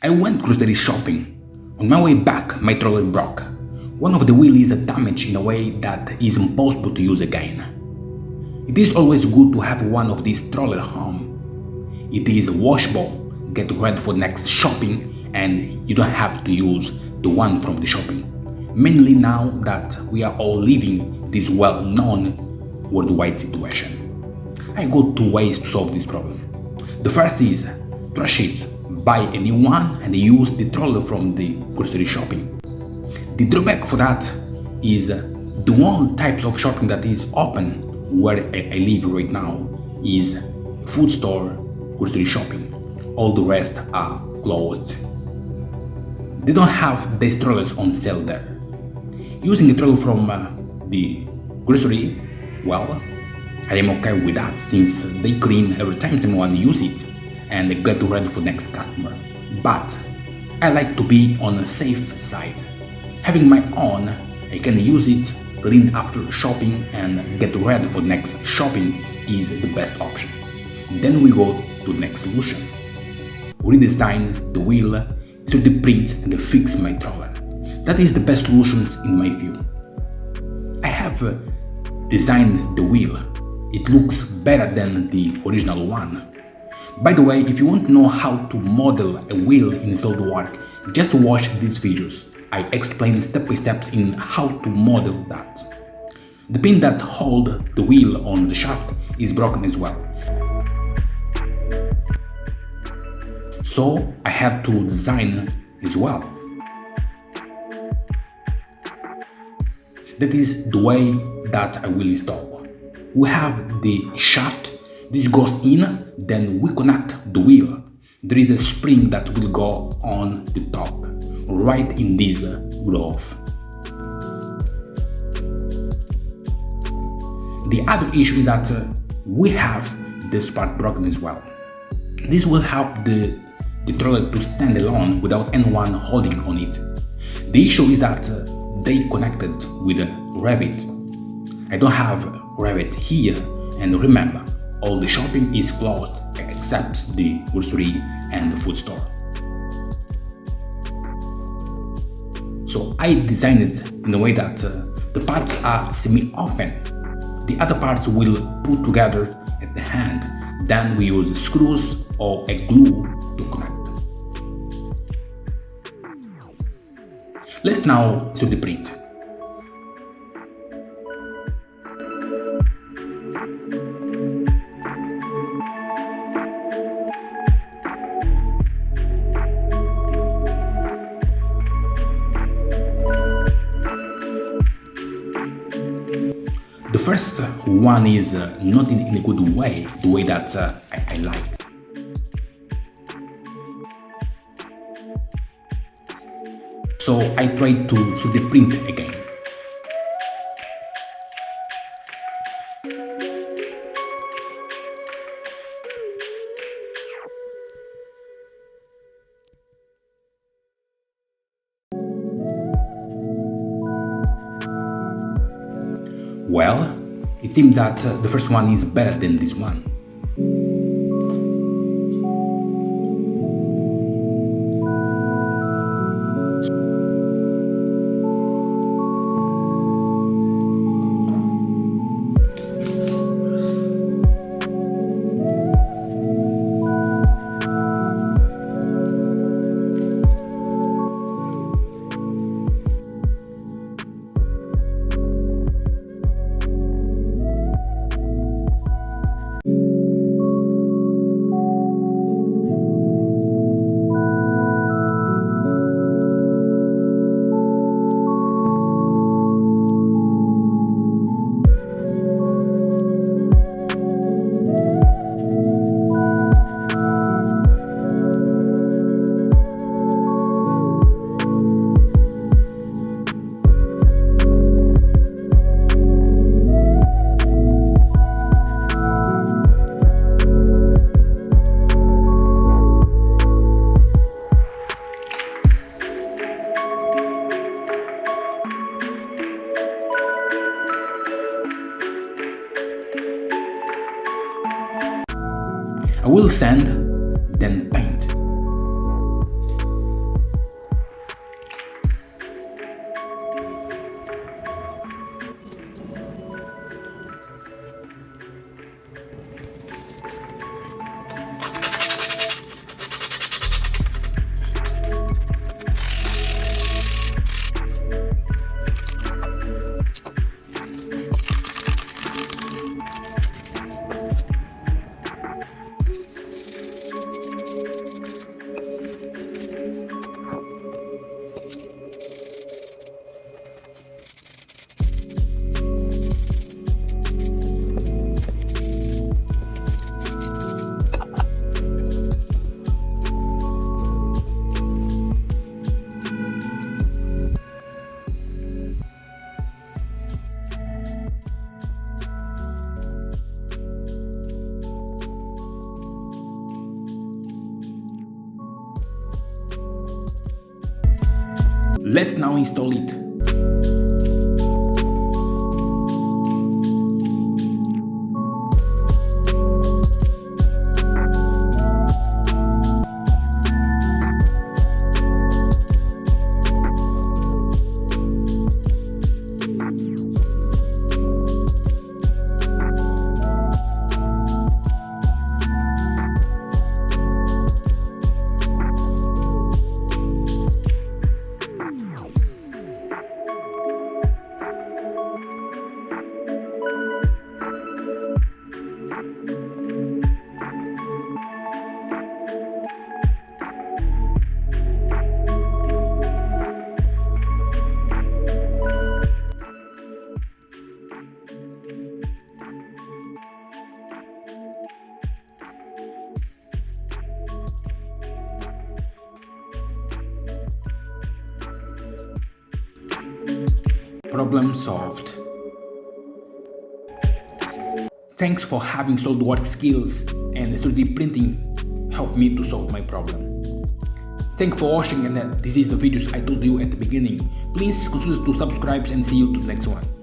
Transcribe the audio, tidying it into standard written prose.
I went grocery shopping. On my way back, my trolley broke. One of the wheels is damaged in a way that is impossible to use again. It is always good to have one of these trolley home. It is washable, get ready for next shopping, and you don't have to use the one from the shopping. Mainly now that we are all living this well-known worldwide situation. I got two ways to solve this problem. The first is trash it, buy a new one and use the trolley from the grocery shopping. The drawback for that is the one type of shopping that is open where I live right now is food store, grocery shopping. All the rest are closed. They don't have these trolleys on sale there. Using a trolley from the grocery, well, I am okay with that since they clean every time someone uses it and they get ready for next customer. But I like to be on a safe side. Having my own, I can use it, clean after shopping and get ready for next shopping is the best option. Then we go to the next solution. Redesign the wheel, 3D print and fix my trolley. That is the best solutions in my view. I have designed the wheel. It looks better than the original one. By the way, if you want to know how to model a wheel in SolidWorks, just watch these videos. I explain step by steps in how to model that. The pin that holds the wheel on the shaft is broken as well. So I had to design as well. That is the way that I will install. We have the shaft, this goes in, then we connect the wheel. There is a spring that will go on the top, right in this groove. The other issue is that we have this part broken as well. This will help the trolley to stand alone without anyone holding on it. The issue is that they connected with Revit. I don't have Revit here, and remember, all the shopping is closed except the grocery and the food store. So I designed it in a way that the parts are semi-open. The other parts will put together at the hand. Then we use screws or a glue to connect. Let's now do the print. The first one is not in a good way, the way that I like. So I tried to 3D print again. Well, it seems that the first one is better than this one. I will sand, then paint. Let's now install it. Problem solved. Thanks for having SolidWorks skills and 3D printing helped me to solve my problem. Thanks for watching, and this is the videos I told you at the beginning. Please consider to subscribe and see you to the next one.